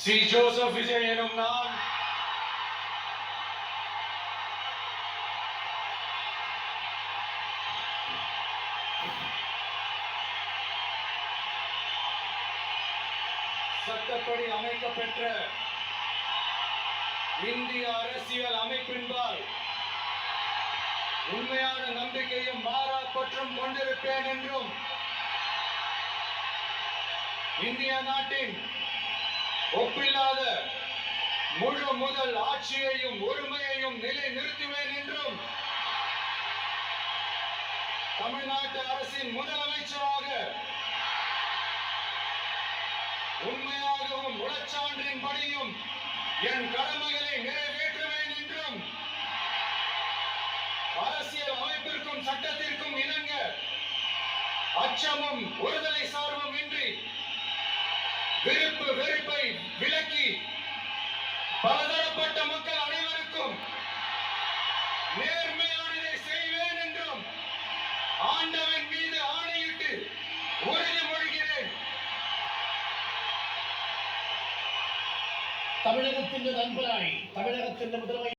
C Joseph Vijay எனும் நான் சட்டப்படி அமைக்கப்பெற்ற இந்திய அரசியல் அமைப்பின்பால் உண்மையான நம்பிக்கையும் மாறா பற்றும் கொண்டிருப்பேன் என்றும் இந்திய நாட்டின் ஒப்பில்லாத முழு முதல் ஆட்சியையும் உரிமையையும் நிலை நிறுத்துவேன் என்றும் தமிழ்நாட்டு அரசின் முதலமைச்சராக உண்மையாகவும் உளச்சான்றின்படியும் என் கடமைகளை நிறைவேற்றுவேன் என்றும் அரசியல் அமைப்பிற்கும் சட்டத்திற்கும் இணங்க அச்சமும் ஒருதலை சார்பும் இன்றி விருப்பு வெறுப்பை விலக்கி பலதரப்பட்ட மக்கள் அனைவருக்கும் நேர்மையானதை செய்வேன் என்றும் ஆண்டவன் மீது ஆணையிட்டு உறுதிமொழிகிறேன். தமிழகத்தின் நண்பராய் தமிழகத்தின் முதல்வர்